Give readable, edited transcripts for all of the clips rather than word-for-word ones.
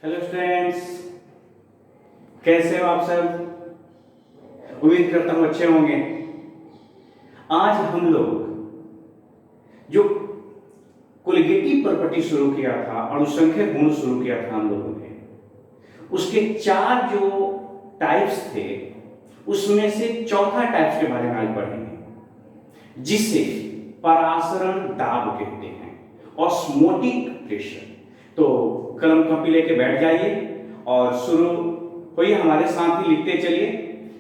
Hello students, कैसे हो आप सब। उम्मीद करता हूं अच्छे होंगे। आज हम लोग जो कोलिगेटिव प्रॉपर्टी शुरू किया था, अणुसंख्यक गुण शुरू किया था हम लोगों ने, उसके 4 जो टाइप्स थे उसमें से चौथा टाइप्स के बारे में आज पढ़ेंगे, जिसे परासरण दाब कहते हैं, ऑस्मोटिक प्रेशर। तो कलम कॉपी लेके बैठ जाइए और शुरू होइए, हमारे साथ ही लिखते चलिए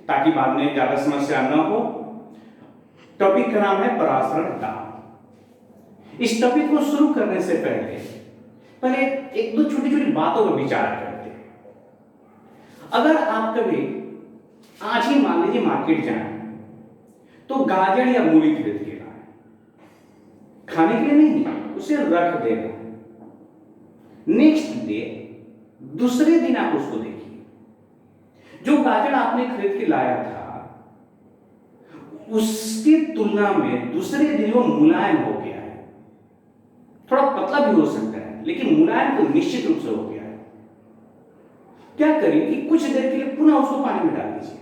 ताकि बाद में ज्यादा समस्या न हो। टॉपिक का नाम है परासरण दाब। इस टॉपिक को शुरू करने से पहले एक दो छोटी छोटी बातों पर विचार करते हैं। अगर आप कभी आज ही मान लीजिए मार्केट जाए तो गाजर या मूली खरीद के लाए, खाने के लिए नहीं, उसे रख देना। नेक्स्ट डे, दूसरे दिन आप उसको देखिए, जो गाजर आपने खरीद के लाया था उसकी तुलना में दूसरे दिन वो मुलायम हो गया है। थोड़ा पतला भी हो सकता है लेकिन मुलायम तो निश्चित रूप से हो गया है। क्या करिए कि कुछ देर के लिए पुनः उसको पानी में डाल दीजिए,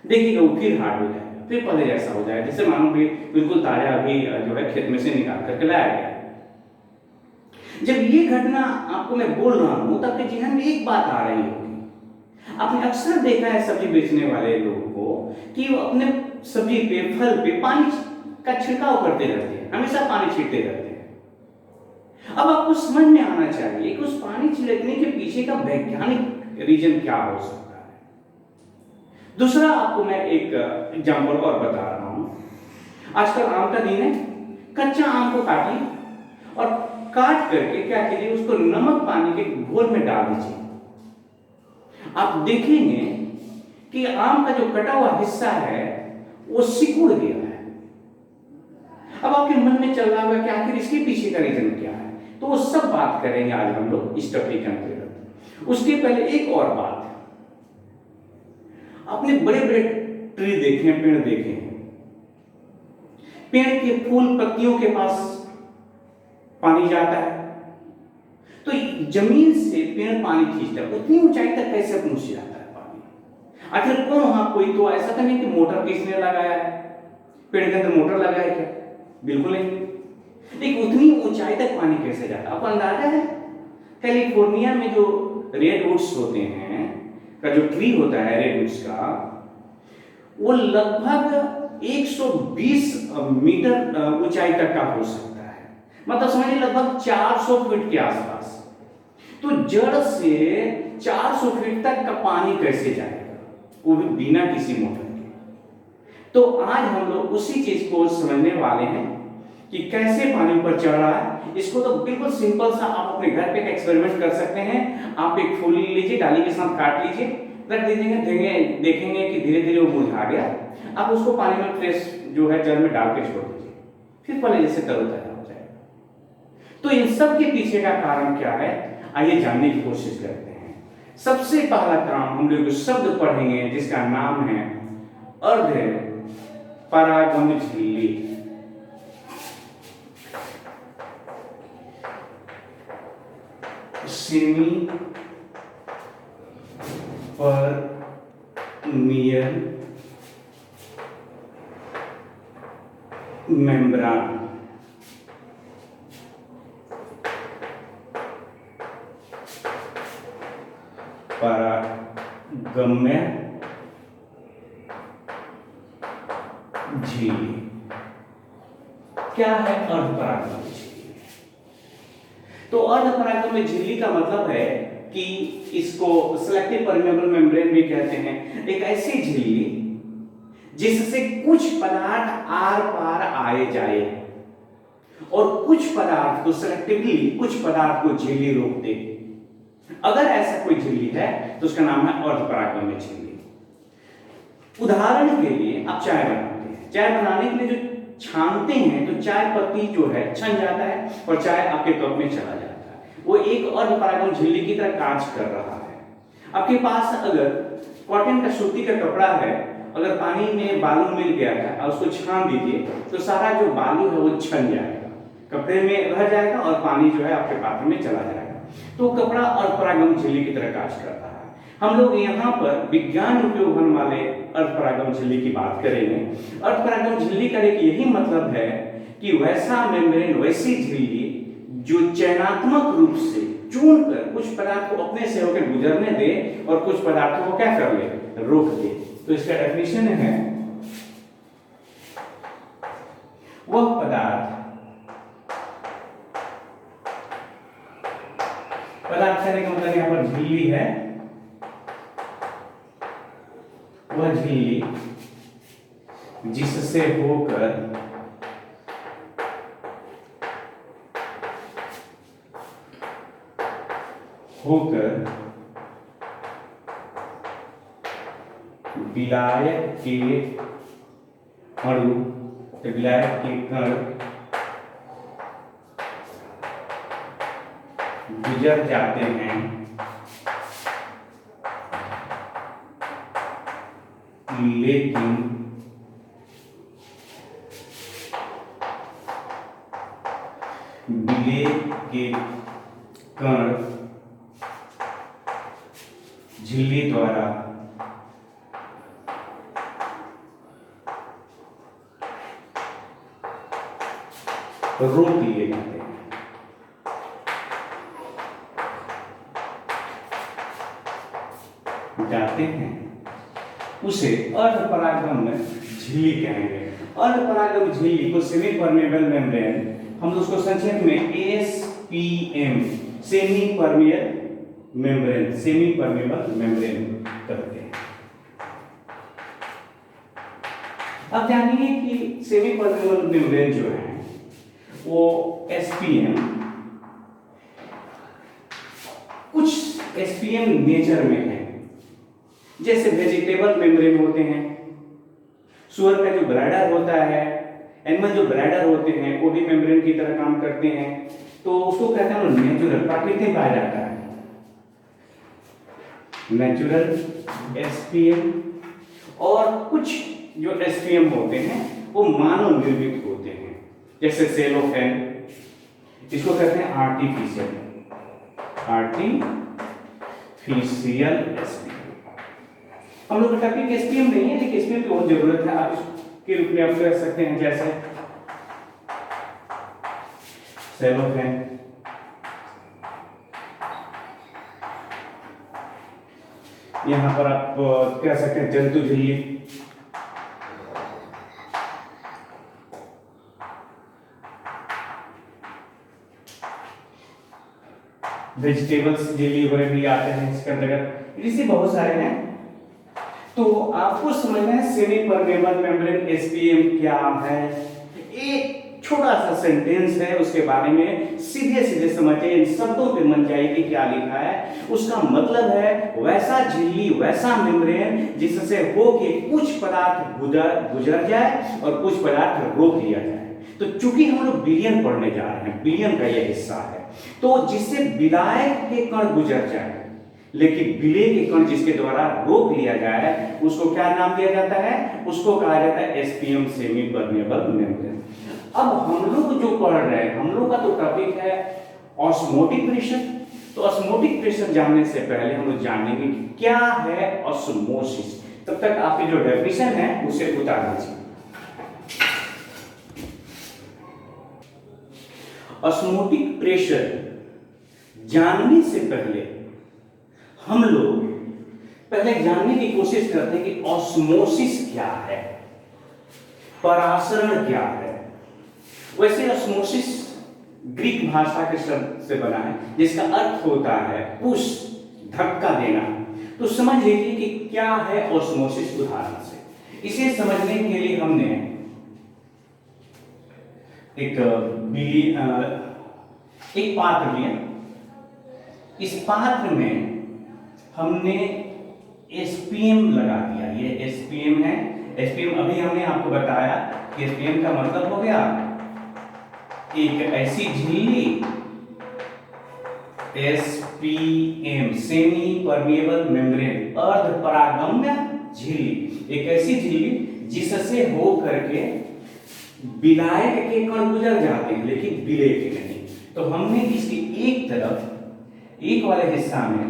देखिएगा वो फिर हार्ड हो जाएगा, फिर पहले जैसा हो जाएगा, जैसे मानो कि बिल्कुल ताजा अभी जो है खेत में से निकाल करके लाया गया। जब ये घटना आपको मैं बोल रहा हूं तब आपके जहन में एक बात आ रही होगी। आपने अक्सर देखा है सब्जी बेचने वाले लोगों को कि वो अपने सब्जी पे, फल पे पानी का छिड़काव करते रहते हैं, हमेशा पानी छींटते रहते हैं। अब आपको समझ में आना चाहिए कि उस पानी छिड़कने के पीछे का वैज्ञानिक रीजन क्या हो सकता है। दूसरा आपको मैं एक एग्जांपल और बता रहा हूं। आजकल आम का दिन है, कच्चा आम को काटिए और काट करके क्या कीजिए, उसको नमक पानी के घोल में डाल दीजिए। आप देखेंगे कि आम का जो कटा हुआ हिस्सा है वो सिकुड़ गया है। अब आपके मन में चल रहा होगा कि आखिर इसके पीछे का रीजन क्या है, तो वो सब बात करेंगे आज हम लोग इस टॉपिक के अंतर्गत। उसके पहले एक और बात, आपने बड़े बड़े ट्री देखे हैं, पेड़ देखे हैं, पेड़ के फूल पत्तियों के पास पानी जाता है तो जमीन से पेड़ पानी खींचता है, उतनी ऊंचाई तक कैसे पहुंच जाता है पानी। आखिर कौन, वहां कोई तो ऐसा तो नहीं कि मोटर किसने लगाया है, पेड़ के अंदर मोटर लगा है क्या? बिल्कुल नहीं। लेकिन उतनी ऊंचाई तक पानी कैसे जाता है आपको अंदाजा है? कैलिफोर्निया में जो रेडवुड्स होते हैं, का जो ट्री होता है रेडवुड्स का, वो लगभग 120 मीटर ऊंचाई तक का हो सकता है, मतलब समझिए लगभग 400 फीट के आसपास। तो जड़ से 400 फीट तक का पानी कैसे जाएगा, वो भी बिना किसी मोटर के। तो आज हम लोग उसी चीज को समझने वाले हैं कि कैसे पानी ऊपर चढ़ रहा है। इसको तो बिल्कुल सिंपल सा आप अपने घर पे एक एक्सपेरिमेंट कर सकते हैं। आप एक फूल लीजिए, डाली के साथ काट लीजिए, रख दीजिएगा, देखेंगे कि धीरे धीरे वो मुरझा गया। आप उसको पानी में फ्रेश जो है जल में डाल के छोड़ दीजिए, फिर पहले जैसे तरोताजा हो जाएगा। तो इन सब के पीछे का कारण क्या है, आइए जानने की कोशिश करते हैं। सबसे पहला काम हम लोग शब्द पढ़ेंगे जिसका नाम है अर्ध परागम झिल्ली। Semi permeable membrane. परागम्य झिल्ली। क्या है अर्धपरागम्य झिल्ली? तो अर्धपरागम्य झिल्ली का मतलब है कि इसको सिलेक्टिव परमेबल मेम्ब्रेन भी कहते हैं। एक ऐसी झिल्ली जिससे कुछ पदार्थ आर पार आए जाए और कुछ पदार्थ को सिलेक्टिवली, कुछ पदार्थ को झिल्ली रोक दे। अगर ऐसा कोई झिल्ली है तो उसका नाम है अर्धपरागम्य झिल्ली। उदाहरण के लिए आप चाय बनाते हैं, चाय बनाने के लिए जो छानते हैं तो चाय पत्ती जो है छन जाता है और चाय आपके कप में चला जाता है। वो एक अर्धपरागम्य झिल्ली की तरह काज कर रहा है। आपके पास अगर कॉटन का सूती का कपड़ा है, अगर पानी में बालू मिल गया है और उसको छान दीजिए तो सारा जो बालू है वो छन जाएगा, कपड़े में रह जाएगा और पानी जो है आपके पात्र में चला जाएगा। तो कपड़ा अर्धपरागम झिल्ली की तरह कार्य करता है। हम लोग यहाँ पर विज्ञान उपयोग होने वाले अर्धपरागम झिल्ली की बात करेंगे। अर्धपरागम झिल्ली का एक यही मतलब है कि वैसा मेम्ब्रेन, वैसी झिल्ली जो चयनात्मक रूप से चुनकर कुछ पदार्थ को अपने से होकर गुजरने दे और कुछ पदार्थों को क्या कर ले, रोक दे। तो इसका डेफिनेशन है वह पदार्थ कहने का मतलब यहां पर झिल्ली है, वह झिल्ली जिससे होकर विलायक के अणु, विलायक के कण गुजर जाते हैं, लेकिन विलेय के कण झिल्ली द्वारा रोक लिए जाते हैं। उसे अर्धपरागम झिल्ली कहेंगे। अर्धपरागम झिल्ली को सेमी परमेबल मेम्ब्रेन, हम उसको संक्षेप में SPM, semi permeable membrane, semi permeable membrane कहते हैं। अब जानिए कि सेमी परमेबल मेम्ब्रेन जो है वो एसपीएम, कुछ एसपीएम नेचर में है, जैसे वेजिटेबल मेम्ब्रेन होते हैं, सुअर का जो ब्लैडर होता है, एनिमल जो ब्लैडर होते हैं वो भी मेम्ब्रेन की तरह काम करते हैं। तो उसको कहते हैं नेचुरल, प्राकृतिक पाया जाता है नेचुरल एसपीएम। और कुछ जो एसपीएम होते हैं वो मानव निर्मित होते हैं, जैसे सेलोफेन, इसको कहते हैं आर्टिफिशियल एसपीएम। हम लोग का टॉपिक एसपीएम नहीं है, लेकिन एसपीएम की बहुत जरूरत है, आप इसके रूप में आप कह सकते हैं, जैसे सेलोफेन, यहां पर आप कह सकते हैं जंतु झिल्ली, वेजिटेबल्स झिल्ली वगैरह भी आते हैं इसके अंतर्गत, इसी बहुत सारे हैं। तो आपको समझना है सेमी परमेबल मेम्ब्रेन एसपीएम क्या है। एक छोटा सा सेंटेंस है, उसके बारे में सीधे सीधे समझिए, इन शब्दों पे मन जाए कि क्या लिखा है। उसका मतलब है वैसा झिल्ली, वैसा मेम्ब्रेन जिससे होके कुछ पदार्थ गुजर जाए और कुछ पदार्थ रोक लिया जाए। तो चूंकि हम लोग बिलियन पढ़ने जा रहे हैं, बिलियन का यह हिस्सा है, तो जिससे विलायक के कण गुजर जाए लेकिन विलेय के कण जिसके द्वारा रोक लिया जाए, उसको क्या नाम दिया जाता है? उसको कहा जाता है एसपीएम, सेमी परमेबल मेम्ब्रेन। अब हम लोग जो पढ़ रहे हैं, हम लोग का तो टॉपिक है ऑस्मोटिक प्रेशर। तो ऑस्मोटिक प्रेशर जानने से पहले हम लोग जानेंगे कि क्या है ऑस्मोसिस। तब तक आपकी जो डेफिनेशन है उसे उतार दीजिए। ऑस्मोटिक प्रेशर जानने से पहले हम लोग पहले जानने की कोशिश करते हैं कि ऑस्मोसिस क्या है, परासरण क्या है। वैसे ऑस्मोसिस ग्रीक भाषा के शब्द से बना है, जिसका अर्थ होता है पुश, धक्का देना। तो समझ लीजिए कि क्या है ऑस्मोसिस उदाहरण से। इसे समझने के लिए हमने एक पात्र लिया। इस पात्र में हमने एसपीएम लगा दिया। ये एसपीएम है। एसपीएम अभी हमने आपको बताया कि एसपीएम का मतलब हो गया एक ऐसी झिल्ली, एसपीएम सेमी परमेबल मेम्ब्रेन, अर्धपरागम्य झिल्ली, एक ऐसी झिल्ली जिससे हो करके विलायक के कण गुजर जाते हैं लेकिन विलेय के नहीं। तो हमने इसकी एक तरफ एक वाले हिस्सा में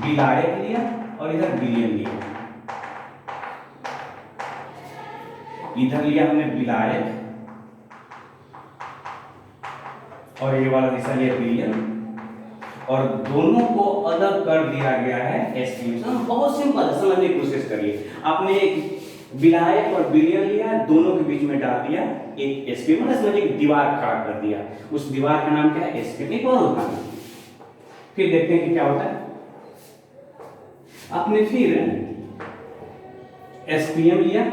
विलायक लिया और इधर विलयन लिया। इधर लिया हमने विलायक और ये वाला हिस्सा लिया विलयन, और दोनों को अलग कर दिया गया है एसपीएम। बहुत सिंपल है, समझने की कोशिश करिए। आपने एक विलायक और विलयन लिया, दोनों के बीच में डाल दिया एक एसपीएम, मतलब समझिए एक दीवार खड़ा कर दिया। उस दीवार का नाम क्या है? एसपीएम। एक और उदाहरण, फिर देखते हैं कि क्या होता है। आपने फिर एसपीएम लिया,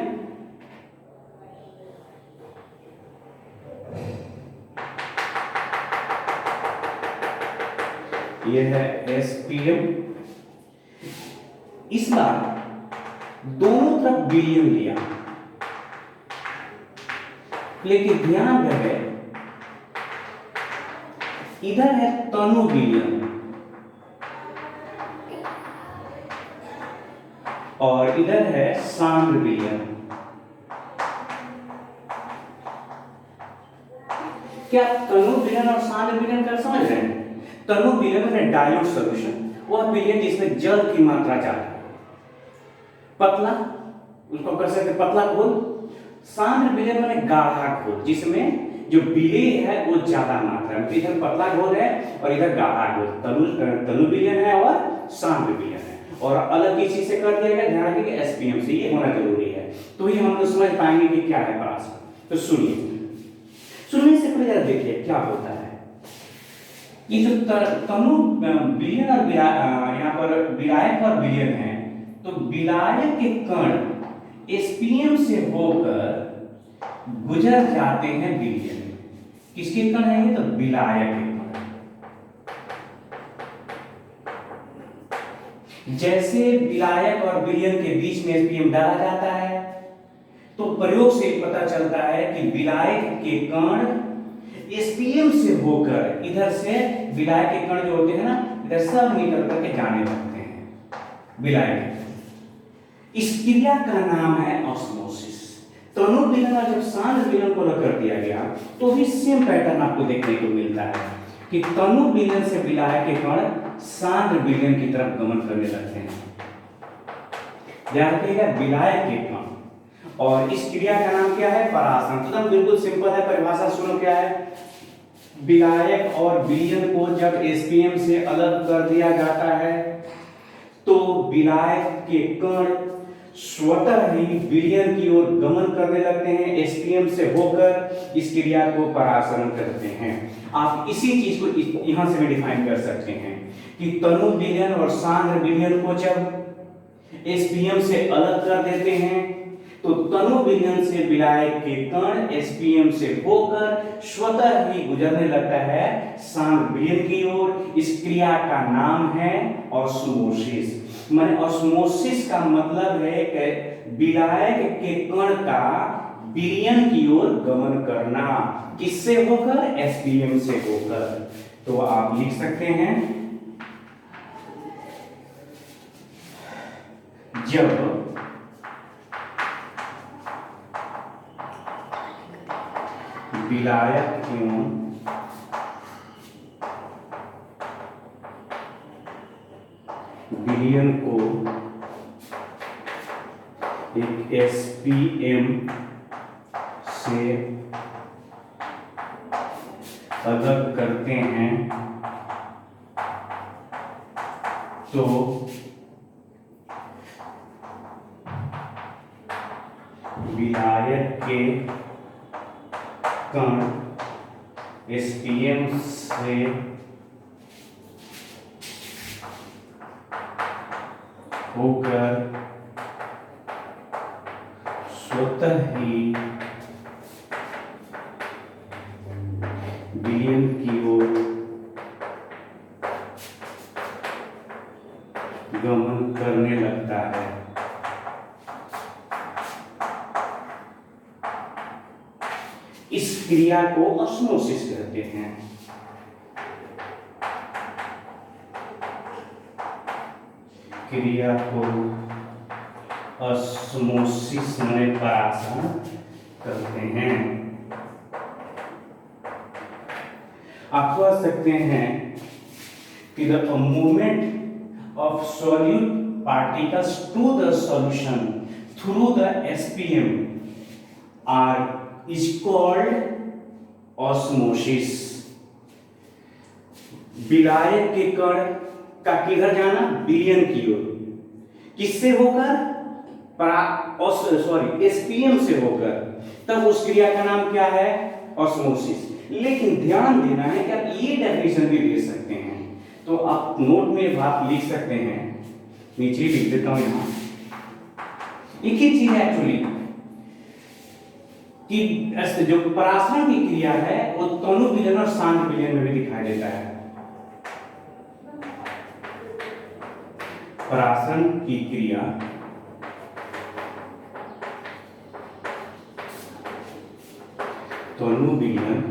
ये है एसपीएम। इस बार दोनों तरफ विलयन लिया, लेकिन ध्यान रहे इधर है तनु विलयन और इधर है सांद्र विलयन। क्या तनु विलयन और सांद्र विलयन का समझ रहे हैं? तनु विलयन में डाइल्यूट सॉल्यूशन, वह विलयन जिसमें जल की मात्रा ज्यादा है, पतला, उसको कर सकते पतला घोल। सांद्र विलयन में गाढ़ा घोल, जिसमें जो विलेय है वो ज्यादा मात्रा में। इधर पतला घोल है और इधर गाढ़ा घोल। तनु विलयन है और सांद्र विलयन है, और अलग किसी से कर दिया गया। ध्यान रखिए एसपीएम से, ये होना जरूरी है, तो ही हम लोग समझ पाएंगे कि क्या है पराशर। तो सुनिए, सुनने से पहले देखिए क्या होता है। ये जो तनु विलयन और यहाँ पर विलायक और विलयन है, तो विलायक के कण एसपीएम से होकर गुजर जाते हैं विलयन। किसके कण है ये? तो विलायक के कण। जैसे विलायक और विलयन के बीच में एसपीएम डाला जाता है, तो प्रयोग से पता चलता है कि विलायक के कण एसपीएम से होकर, इधर से विलायक के कण जो होते हैं ना, इधर सब निकल करके जाने लगते हैं विलायक। इस क्रिया का नाम है ऑस्मोसिस। तनु विलयन और जब सांद्र विलयन को अलग कर दिया गया, तो भी सेम पैटर्न आपको देखने को मिलता है कि तनु विलयन से विलायक के कण सांद्र विलयन की तरफ गमन करने लगते हैं। ध्यान रखिएगा, विलायक के कण। और इस क्रिया का नाम क्या है? परासरण। तो बिल्कुल सिंपल है, परिभाषा सुनो क्या है। विलायक और विलयन को जब एसपीएम से अलग कर दिया जाता है, तो विलायक के कण स्वतः ही विलयन की ओर गमन करने लगते हैं, एसपीएम से होकर इस क्रिया को परासरण करते हैं। आप इसी चीज को यहां से भी डिफाइन कर सकते हैं कि तनु विलयन और सांद्र विलयन को जब एसपीएम से अलग कर देते हैं, तो तनु विलयन से विलायक के कण एसपीएम से होकर स्वतः ही गुजरने लगता है सांद्र विलयन की ओर। इस क्रिया का नाम है ऑस्मोसिस। माने ऑस्मोसिस का मतलब है कि विलायक के कण का विलयन की ओर गमन करना। किससे होकर? एसपीएम से होकर। तो आप लिख सकते हैं, जब विलायक एवं विलयन को एक एसपीएम से अलग करते हैं, तो विलायक के कण एसपीएम से होकर स्वतः ही विलयन की ओर गमन करने लगता है। इस क्रिया को ऑस्मोसिस कहते हैं। क्रिया को ऑस्मोसिस में परासरण करते हैं। आप कह सकते हैं कि the movement of solute particles to the solution through the SPM R is called osmosis. विलायक के कण का किधर जाना, विलयन की ओर, किससे होकर, एसपीएम से होकर, तब उस क्रिया का नाम क्या है, ऑस्मोसिस। लेकिन ध्यान देना है कि आप ये डेफिनेशन भी दे सकते हैं, तो आप नोट में बात लिख सकते हैं, नीचे लिख देता हूं यहां। एक ही चीज है एक्चुअली कि जो परासरण की क्रिया है वो तनु विलयन और शांत विलयन में भी दिखाई देता है। परासरण की क्रिया तनु विलयन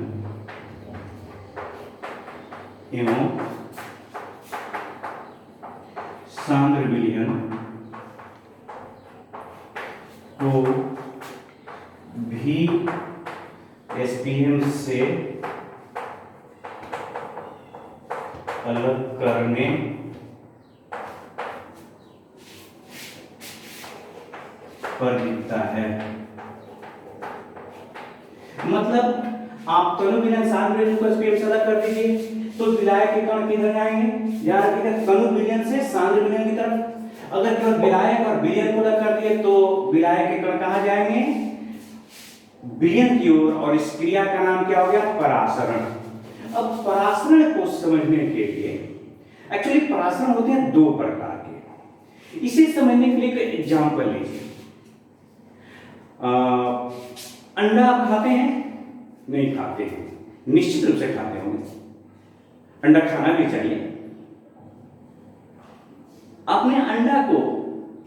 एवं सांद्र विलयन को भी एसपीएम से अलग करने पर दिखता है। मतलब आप तनु विलयन सांद्र विलयन को एसपीएम से अलग कर दीजिए तो विलायक के कण किधर जाएंगे, याद रखिएगा तनु विलयन से सांद्र विलयन की तरफ। अगर केवल विलायक और विलयन को अलग कर दिए तो विलायक के कण कहां जाएंगे, विलयन की ओर, और इस क्रिया का नाम क्या हो गया, परासरण। अब परासरण को समझने के लिए एक्चुअली परासरण होते हैं दो प्रकार के। इसे समझने के लिए एक एग्जांपल लीजिए। अंडा आप खाते हैं, नहीं खाते हैं, निश्चित रूप से खाते होंगे, अंडा खाना भी चाहिए। आपने अंडा को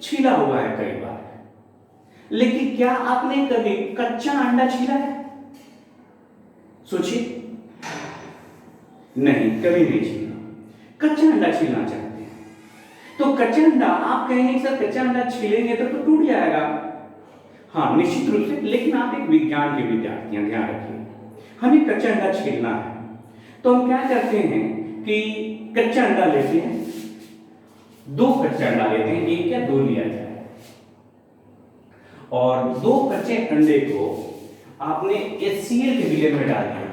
छीला हुआ है कई बार, लेकिन क्या आपने कभी कच्चा अंडा छीला है, सोचिए, नहीं, कभी नहीं छीला। कच्चा अंडा छीलना चाहते हैं तो कच्चा अंडा आप कहेंगे सर कच्चा अंडा छीलेंगे तो टूट जाएगा। हाँ, निश्चित रूप से, लेकिन आप एक विज्ञान के विद्यार्थी हैं, ध्यान रखिए, हमें कच्चा अंडा छीलना है तो हम क्या करते हैं कि कच्चा अंडा लेते हैं, दो कच्चा अंडा लेते हैं, एक या दो लिया जाए, और दो कच्चे अंडे को आपने HCl के विलयन में डाल दिया।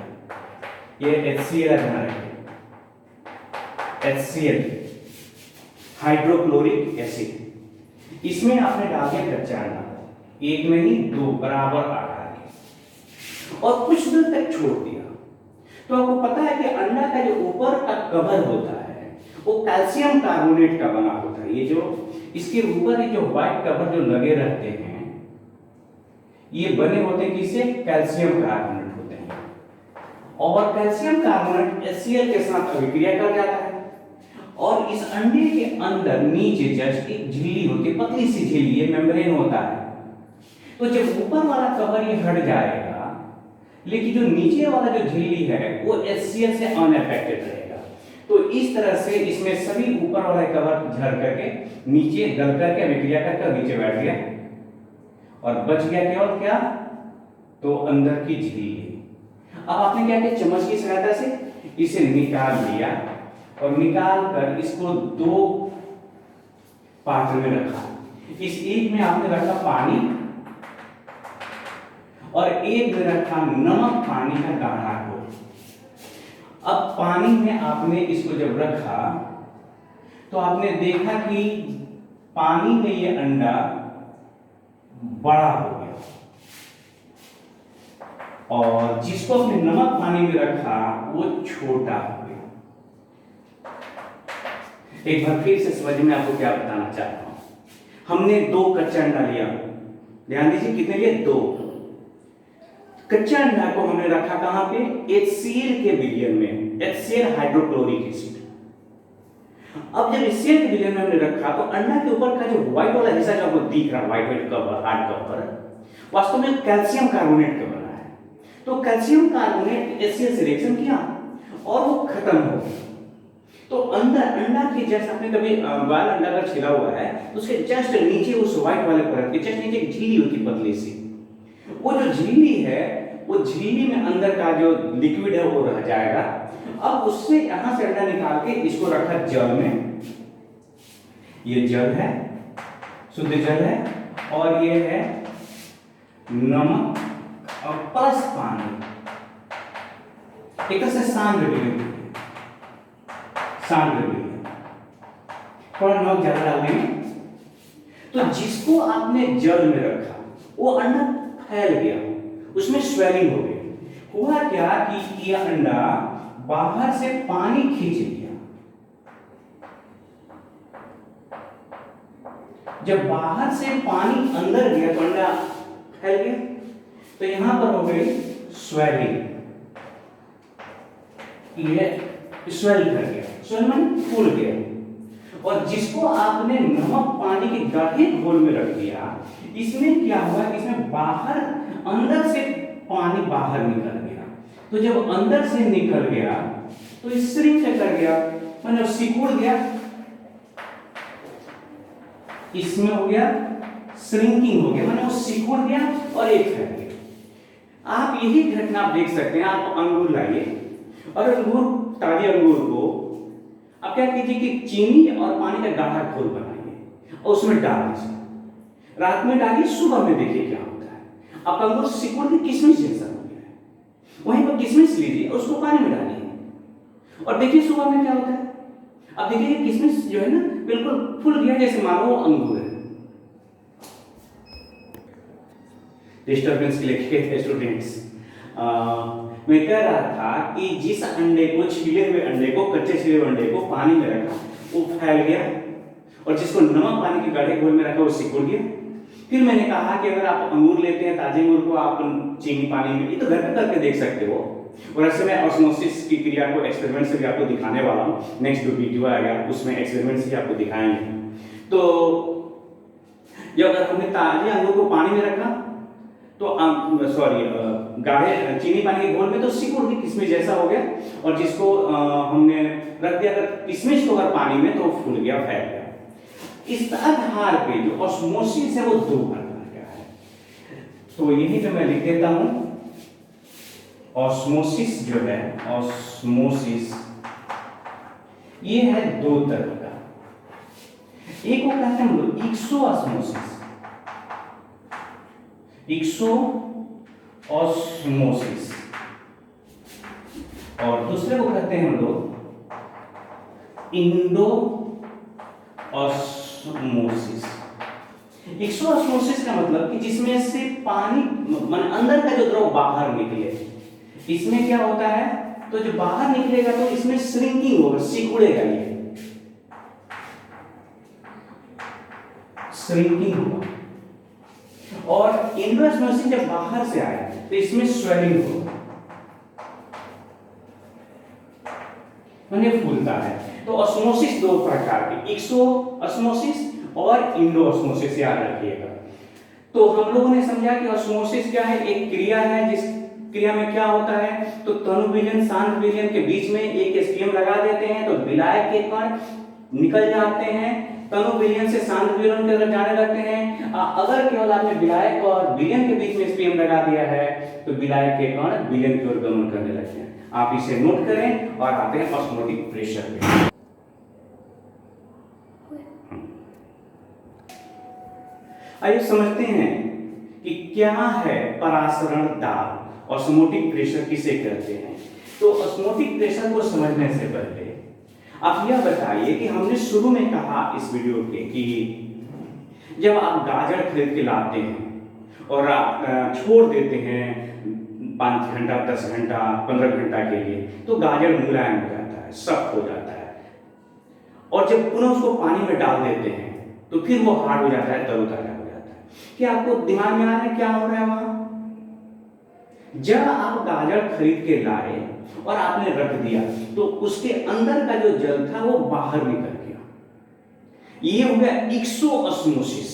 ये HCl है, HCl हाइड्रोक्लोरिक एसिड, इसमें आपने डाल दिया कच्चा अंडा, एक नहीं दो बराबर आकार के, और कुछ देर तक छोड़ दिया। तो आपको पता है कि अंडा का जो ऊपर का कवर होता है वो कैल्शियम कार्बोनेट का बना होता है। ये जो इसके ऊपर जो व्हाइट कवर जो लगे रहते हैं ये बने होते हैं किससे, कैल्शियम कार्बोनेट होते हैं, और कैल्शियम कार्बोनेट HCl के साथ अभिक्रिया कर जाता है, और इस अंडे के अंदर नीचे जस्ट एक झिल्ली होती है, पतली सी झिल्ली, ये मेम्ब्रेन होता है। तो जब ऊपर वाला कवर ये हट जाएगा, लेकिन जो नीचे वाला जो झिल्ली है वो HCl से अनअफेक्टेड रहेगा। तो इस तरह से इसमें सभी ऊपर वाला कवर झड़ करके नीचे गल करके अभिक्रिया करके नीचे बैठ गया, और बच गया केवल क्या, तो अंदर की झिल्ली। अब आपने क्या किया, चम्मच की सहायता से इसे निकाल लिया, और निकाल कर इसको दो पात्र में रखा। इस एक में आपने रखा पानी, और एक में रखा नमक पानी का गाढ़ा घोल। अब पानी में आपने इसको जब रखा तो आपने देखा कि पानी में ये अंडा बड़ा हो गया, और जिसको आपने नमक पानी में रखा वो छोटा हो गया। एक बार फिर से समझ में आपको क्या बताना चाहता हूं। हमने दो कच्चा अंडा लिया, ध्यान दीजिए कितने लिए, दो। कच्चा अंडा को हमने रखा कहां पे, HCl के विलयन में, HCl हाइड्रोक्लोरिक एसिड। अब जब HCl के विलयन में हमने रखा तो अंडा के ऊपर का जो व्हाइट वाला हिस्सा जो आपको दिख रहा है, व्हाइट कवर, हार्ड कवर, वास्तव में कैल्शियम कार्बोनेट का बना है। तो कैल्शियम कार्बोनेट HCl से रिएक्शन किया और वो खत्म हो गया। तो अंदर अंडा के जस्ट आपने कभी वाला अंडा का छिला हुआ है, उसके जस्ट नीचे उस व्हाइट वाले परत के जस्ट नीचे एक झिल्ली होती है पतली सी, वो जो झिल्ली है वो झिल्ली में अंदर का जो लिक्विड है वो रह जाएगा, अब उससे यहां से अंडा निकाल के इसको रखा जल में, ये जल है, शुद्ध जल है, और ये है नमक और प्लस पानी, एक से शांत विलयन, शांत विलयन, थोड़ा नमक ज्यादा डाल देंगे। तो जिसको आपने जल में रखा वो अंडा फैल गया, उसमें स्वेलिंग हो गई। हुआ क्या कि यह अंडा बाहर से पानी खींच लिया, जब बाहर से पानी अंदर गया तो अंडा फैल गया, तो यहां पर हो गई स्वेलिंग, ये स्वेल कर गया, स्वेल माने फूल गया। और जिसको आपने नमक पानी के गाढ़े घोल में रख दिया, इसमें क्या हुआ कि इसमें बाहर, अंदर से पानी बाहर निकल गया, तो जब अंदर से निकल गया तो इस श्रिंक से कर गया, मतलब सिकुड़ गया, इसमें हो गया श्रिंकिंग हो गया, मतलब वो सिकुड़ गया और एक फैल गया। आप यही घटना आप देख सकते हैं। आप अंगूर लाइए और अंगूर, ताजे अंगूर को आप क्या कीजिए कि चीनी और पानी का गाढ़ा घोल बनाइए और उसमें डाल दीजिए, रात में डालिए, सुबह में देखिए क्या होता है। आप अंगूर सिकुड़ के किशमिश जैसा हो गया है, वहीं पर किशमिश लीजिए और उसको पानी में डालिए और देखिए सुबह में क्या होता है। अब देखिए किशमिश जो है ना बिल्कुल फूल गया, जैसे मानो वो अंगूर है। डिस्टर्बेंस के लिए स्टूडेंट्स, मैं कह रहा था कि जिस अंडे को, छिले हुए अंडे को, कच्चे छिले हुए अंडे को पानी में रखा वो फैल गया, और जिसको नमक पानी के गाढ़े घोल में रखा वो सिकुड़ गया। फिर मैंने कहा कि अगर आप अंगूर लेते हैं, ताजे अंगूर को आप चीनी पानी में, ये तो घर पे करके देख सकते हो, और ऐसे मैं ऑस्मोसिस की क्रिया को एक्सपेरिमेंट से भी आपको दिखाने वाला हूँ। नेक्स्ट जो वीडियो आएगा उसमें एक्सपेरिमेंट से आपको दिखाएंगे। तो जब अगर हमने ताजे अंगूर को पानी में रखा तो गाढ़े चीनी पानी के घोल में, तो सिकुड़ के किशमिश जैसा हो गया, और जिसको हमने रख दिया अगर किशमिश को अगर पानी में, तो फूल गया, फैल गया। इस आधार पे जो ऑस्मोसिस है वो दो प्रकार का है, तो यही पे मैं लिख देता हूं। ऑस्मोसिस जो है, ऑस्मोसिस ये है दो तरह का। एक को कहते हैं हम लोग इक्सोऑस्मोसिस, इक्सोऑस्मोसिस, और दूसरे को कहते हैं हम लोग इंडो ऑस्मोसिस। इक्सोऑस्मोसिस का मतलब कि जिसमें से पानी, माने अंदर का जो द्रव बाहर निकले। इसमें क्या होता है, तो जो बाहर निकलेगा तो इसमें श्रिंकिंग होगा, सिकुड़ेगा, ये श्रिंकिंग होगा। और इंडोऑस्मोसिस जब बाहर से आए तो इसमें स्वेलिंग होगा, माने फूलता है। तो ऑस्मोसिस दो प्रकार के, इक्सोऑस्मोसिस और इंडोऑस्मोसिस, याद रखिएगा। तो हम लोगों ने समझा कि ऑस्मोसिस क्या है, एक क्रिया है, जिस क्रिया में क्या होता है, तो तनु विलयन शांत विलयन के बीच में एक एसटीएम लगा देते हैं, तो विलायक के कण निकल जाते हैं, तनु विलयन से शांत विलयन की तरफ जाने लगते हैं। अगर केवल आपने विलायक और विलयन के बीच में एसटीएम लगा दिया है, तो विलायक के कण विलयन की ओर गमन करने लगते हैं। आप इसे नोट करें और आते हैं ऑस्मोटिक प्रेशर पे। आइए समझते हैं कि क्या है परासरण दाब, ऑस्मोटिक प्रेशर किसे कहते हैं। तो ऑस्मोटिक प्रेशर को समझने से पहले आप यह बताइए कि हमने शुरू में कहा इस वीडियो के कि जब आप गाजर खरीद के लाते हैं और आप छोड़ देते हैं 5 घंटा, 10 घंटा, 15 घंटा के लिए, तो गाजर मुलायम हो जाता है, सख्त हो जाता है, और जब पुनः उसको पानी में डाल देते हैं तो फिर वो हार्ड हो जाता है, तरोताजा हो जाता है। क्या आपको दिमाग में आ रहा है क्या हो रहा है वहां? जब आप गाजर खरीद के लाए और आपने रख दिया, तो उसके अंदर का जो जल था वो बाहर निकल गया, ये हो गया इक्सोऑस्मोसिस,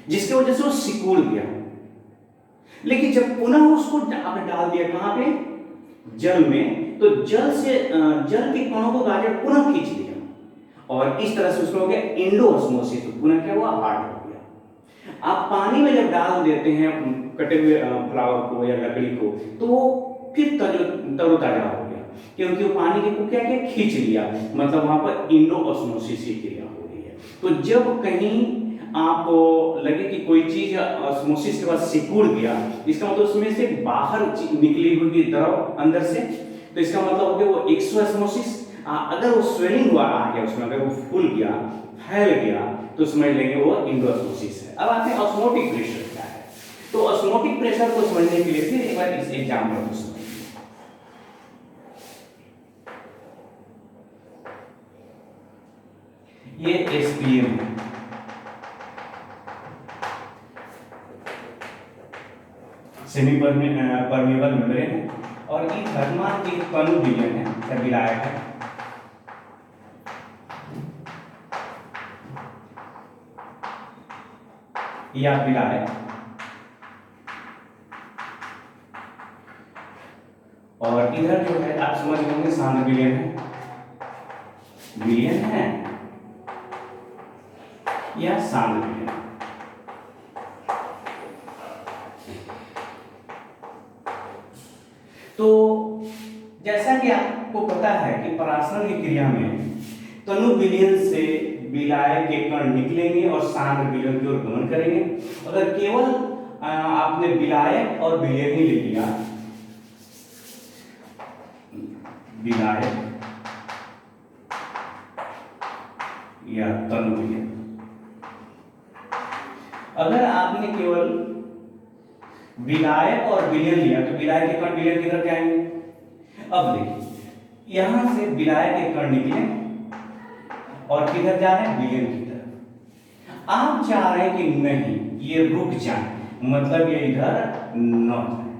जिसकी वजह से वो सिकुड़ गया। लेकिन जब पुनः उसको आपने डाल दिया कहां पे, जल में, तो जल के कणों को गाजर पुनः खींच लिया, और इस तरह से उसको हो गया इंडोऑस्मोसिस, पुनः क्या हुआ, हार्ड हो गया। आप पानी में जब डाल देते हैं कटे हुए फ्लावर को या लकड़ी को, तो वो फिर तरोताजा हो गया, क्योंकि वो पानी के को क्या क्या खींच लिया, मतलब वहां पर इंडो ऑस्मोसिस की क्रिया हो रही है। तो जब कहीं आपको लगे कि कोई चीज ऑस्मोसिस के बाद सिकुड़ गया, इसका मतलब उसमें से बाहर निकली हुई द्रव अंदर से, तो इसका मतलब हो गया वो एक्सोस्मोसिस। अगर वो स्वेलिंग हुआ आ गया उसमें, अगर वो फूल गया, फैल गया, तो समझ लेंगे वो इंडोऑस्मोसिस है। अब आते हैं ऑस्मोटिक प्रेशर क्या है। तो ऑस्मोटिक प्रेशर को समझने के लिए फिर एक बार इस एग्जांपल को समझिए। ये एसपीएम है, सेमी परमेबल मेम्ब्रेन है, और ये थर्मल एक कणु विलयन है, विलायक है। या विलायक, और इधर जो है आप समझ लेंगे सांद्र विलयन है, विलयन है या सांद्र विलयन। तो जैसा कि आपको पता है कि परासरण की क्रिया में तनु विलयन से विलायक के कण निकलेंगे और सांद्र विलयन की ओर गमन करेंगे। अगर केवल आपने विलायक और विलयन ही ले लिया, विलायक या तनु विलयन, अगर आपने केवल विलायक और विलयन लिया तो विलायक के कण विलयन की तरफ जाएंगे। अब देखिए यहां से विलायक के कण निकले और किधर जा रहे हैं, विलयन की तरफ। आप चाह रहे हैं कि नहीं ये रुक जाए, मतलब ये इधर न जाए,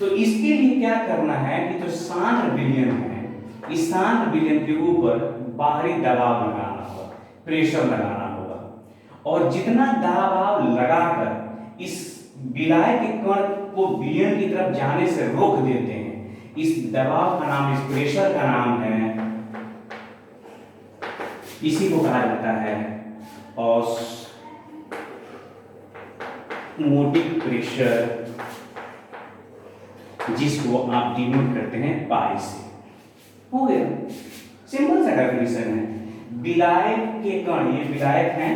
तो इसके लिए क्या करना है कि जो सांद्र विलयन है, इस सांद्र विलयन के ऊपर बाहरी दबाव लगाना होगा, प्रेशर लगाना होगा, और जितना दबाव लगाकर इस विलायक के कण को विलयन की तरफ जाने से रोक देते हैं, इस दबाव का नाम, इस प्रेशर का नाम है, इसी को कहा जाता है ऑस्मोटिक प्रेशर, जिसको आप डिनोट करते हैं पाई से। हो गया, सिंपल सा डेफिनेशन है। विलायक के कण, ये विलायक हैं,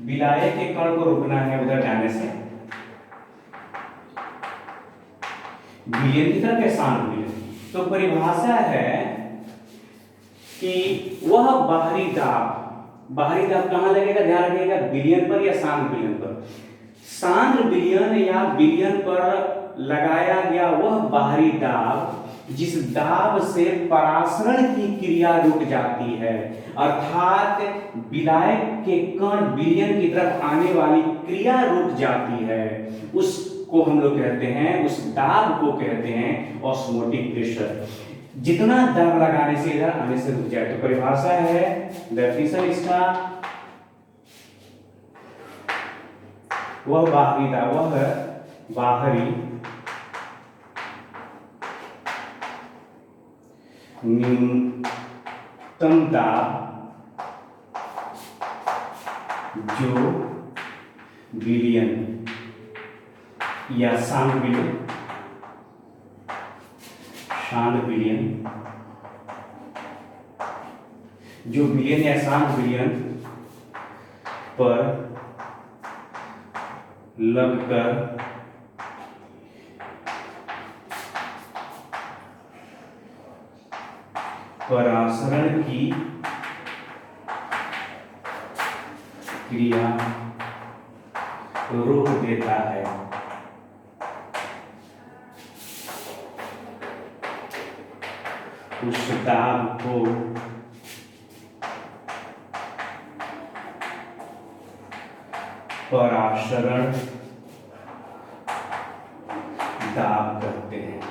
विलायक के कण को रोकना है उधर जाने से विलयन की तरफ, या सांद्र विलयन। तो परिभाषा है कि वह बाहरी दाब कहां लगेगा, ध्यान रखिएगा, विलयन पर या सांद्र विलयन पर। सांद्र विलयन या विलयन पर लगाया गया वह बाहरी दाब जिस दाब से परासरण की क्रिया रुक जाती है, अर्थात विलायक के कण विलयन की तरफ आने वाली क्रिया रुक जाती है, उसको हम लोग कहते हैं, उस दाब को कहते हैं ऑस्मोटिक प्रेशर। जितना दाब लगाने से इधर आने से रुक जाए। तो परिभाषा है, डेफिनेशन इसका, वह बाहरी दाब, वह बाहरी न्यूनतम दाब जो विलयन या सांद्र विलयन जो विलयन या सांद्र विलयन पर लगकर परासरण की क्रिया रोक देता है, उस दाब को परासरण दाब कहते हैं।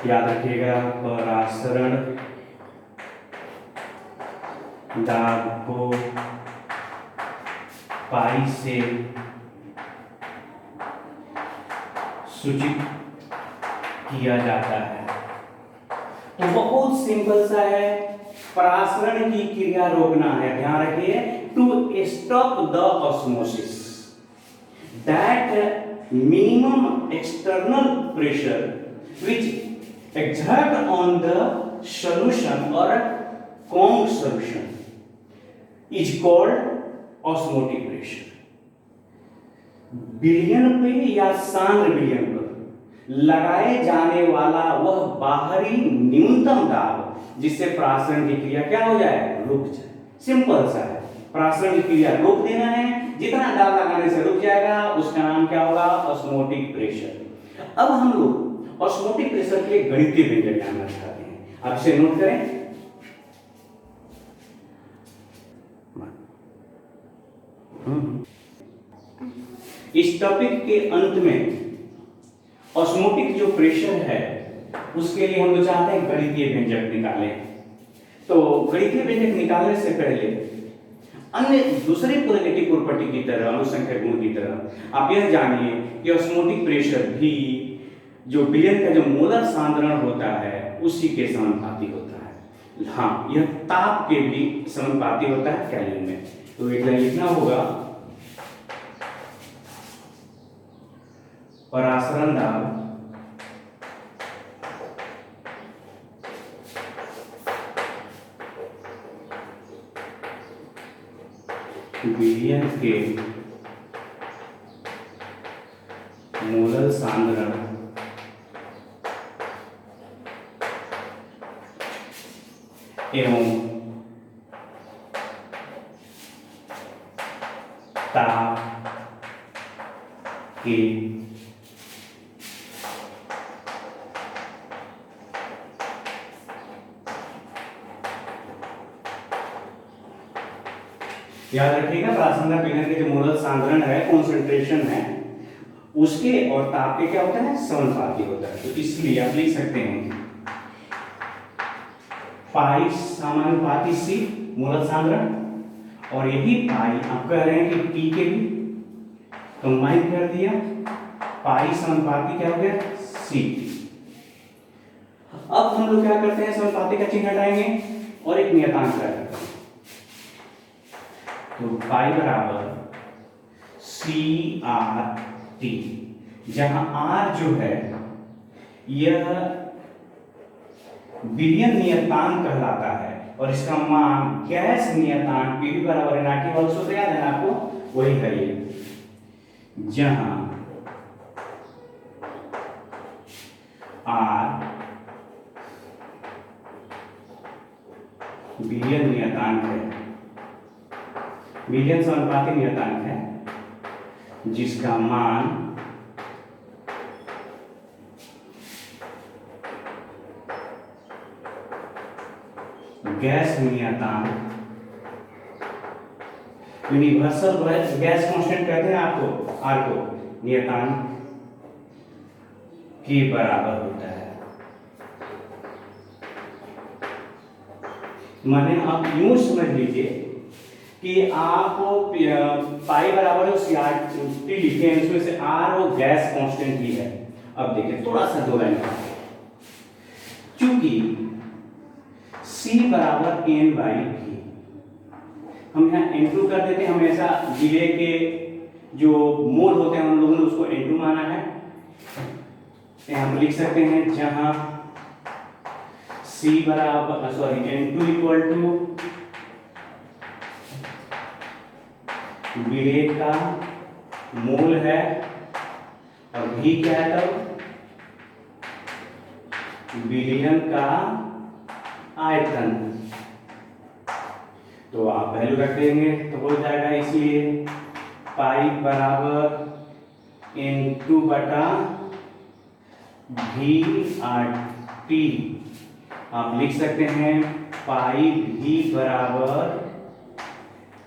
याद रखिएगा, परासरण दाब को पाई से सूचित किया जाता है। तो बहुत सिंपल सा है, परासरण की क्रिया रोकना है, ध्यान रखिए, to stop the osmosis, that minimum external pressure which exert on the solution or a comb solution is called osmotic pressure. विलयन पे या सांद्र विलयन पर लगाए जाने वाला वह बाहरी न्यूनतम दाब जिससे प्रासरण की क्रिया क्या हो जाए, रुक जाए। सिंपल सा है, प्रासरण की क्रिया रोक देना है, जितना दाब लगाने से रुक जाएगा उसका नाम क्या होगा, ऑस्मोटिक प्रेशर। अब हम लोग ऑस्मोटिक प्रेशर के गणितीय व्यंजक जानना चाहते हैं, आप इसे नोट करें। इस टॉपिक के अंत में ऑस्मोटिक जो प्रेशर है उसके लिए हम लोग चाहते हैं गणितीय व्यंजक निकालें। तो गणितीय व्यंजक निकालने से पहले अन्य दूसरे कोरिलेटिव प्रॉपर्टी की तरह, अनुसंख्यक गुण की तरह आप यह जानिए कि ऑस्मोटिक प्रेशर भी जो विलयन का जो मोलर सांद्रण होता है उसी के समानुपाती होता है। हाँ, यह ताप के भी समानुपाती होता है केल्विन में। तो एक लाइन लिखना होगा, परासरण दाब विलयन के मोलर सांद्रण एवं ताप के याद रखिएगा, प्रासंगिक विलयन के जो मोलर सांद्रण है, कॉन्सेंट्रेशन है, उसके और ताप के क्या होता है, समानुपाती होता है। तो इसलिए आप लिख सकते हैं पाई समानुपाती सी मोलर सांद्रण, और यही पाई आप कह रहे हैं कि टी के भी कंबाइन कर दिया, पाई समानुपाती क्या हो गया, सी। अब हम लोग क्या करते हैं, समानुपाती का चिन्ह हटाएंगे और एक नियतांक करते हैं। तो पाई बराबर सी आर टी, जहां आर जो है यह विलयन नियतांक कहलाता है और इसका मान गैस नियतांक पी वी बराबर एन आर टी वाला सूत्र याद है ना आपको, वही है ये, जहां आर विलयन नियतांक है, विलयन समानुपाती नियतांक है जिसका मान गैस नियतांक, यूनिवर्सल गैस कांस्टेंट कहते हैं आपको, आर को, नियतांक के बराबर होता है। माने आप यूं समझ लीजिए कि आप पाई बराबर सी आर टी लिखे हैं, उसमें से आर वो गैस कांस्टेंट ही है। अब देखिए थोड़ा सा दो लाइन, चूंकि C बराबर एन बाई वी, हम यहाँ N2 कर देते हैं, हमेशा विलय के जो मोल होते हैं हम लोगों ने उसको N2 माना है। यहाँ पर लिख सकते हैं जहां C बराबर N2 इक्वल टू विलय का मोल है और V क्या है, तब विलयन का आयतन। तो आप वैल्यू रख देंगे तो हो जाएगा, इसलिए पाई बराबर N2 बटा वी आर टी, आप लिख सकते हैं पाई V बराबर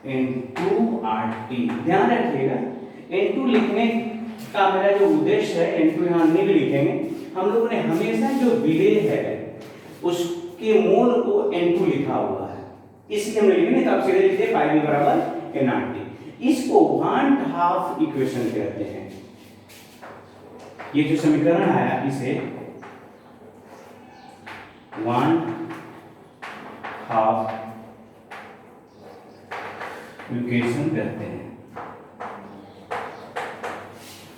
N2 आर टी। ध्यान रखिएगा N2 लिखने का मेरा जो उद्देश्य है, N2 यहाँ नहीं लिखेंगे, हम लोगों ने हमेशा जो विलय है उसके मोल को N2 लिखा हुआ है, इसलिए हम लिखेंगे, तो आप सीधे लिखिए पाई V बराबर एन आर टी। इसको 1/2 इक्वेशन कहते हैं। ये जो समीकरण आया इसे 1/2 इक्वेशन कहते हैं।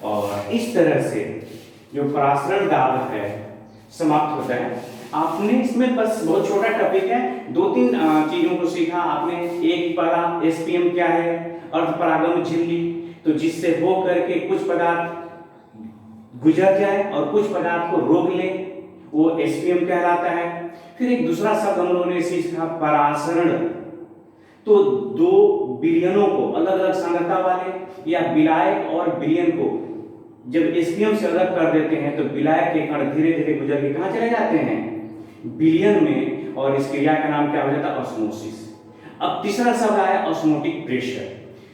और इस तरह से जो परासरण दाब है समाप्त होता है। आपने इसमें बस बहुत छोटा टॉपिक है, 2-3 चीजों को सीखा आपने। एक पारा एसपीएम क्या है, अर्ध परागम झिल्ली, तो जिससे हो करके कुछ पदार्थ गुजर जाए और कुछ पदार्थ को रोक ले, वो एसपीएम कहलाता है। फिर एक दूसरा शब्द हम लोगों ने सीखा परासरण, तो 2 विलयनों को अलग अलग सांद्रता वाले या विलायक और विलयन को जब एसपीएम से अलग कर देते हैं तो विलायक के कण धीरे धीरे गुजर के कहां चले जाते हैं, विलयन में, और इस क्रिया का नाम क्या हो जाता है, ऑस्मोसिस। अब तीसरा शब्द आया ऑस्मोटिक प्रेशर।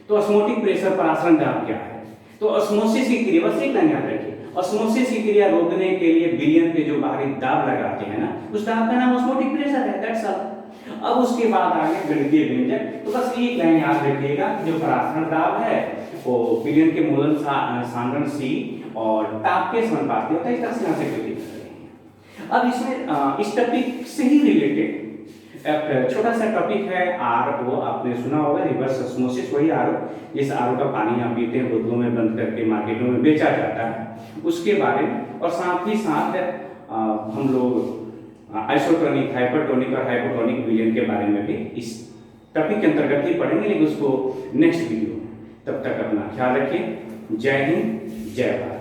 तो ऑस्मोटिक प्रेशर परासरण दाब क्या है, तो ऑस्मोसिस की क्रिया, बस एक लाइन याद रखिए, ऑस्मोसिस की क्रिया रोकने के लिए विलयन पे जो बाहरी दाब लगाते हैं ना, उस दाब का नाम ऑस्मोटिक प्रेशर है, दैट्स ऑल। अब उसके बाद आगे गणितीय व्यंजक, तो बस एक लाइन याद रखिएगा, जो परासरण दाब है वो विलयन के मोलल सांद्रण C और ताप के समानुपाती होता है। इस तरह से यहाँ से गणित कर रहे हैं। अब इसमें इस टॉपिक से ही रिलेटेड एक छोटा सा टॉपिक है आर, वो आपने सुना होगा, रिवर्स ऑस्मोसिस, वही आर, जिस आर का पानी आप पीते हैं बोतलों में बंद करके मार्केटों में बेचा जाता है, उसके बारे में। और साथ ही साथ हम लोग आइसोटोनिक, हाइपरटोनिक और हाइपोटोनिक विलयन के बारे में भी इस टॉपिक के अंतर्गत ही पढ़ेंगे, लेकिन उसको नेक्स्ट वीडियो में। तब तक अपना ख्याल रखिए। जय हिंद, जय भारत।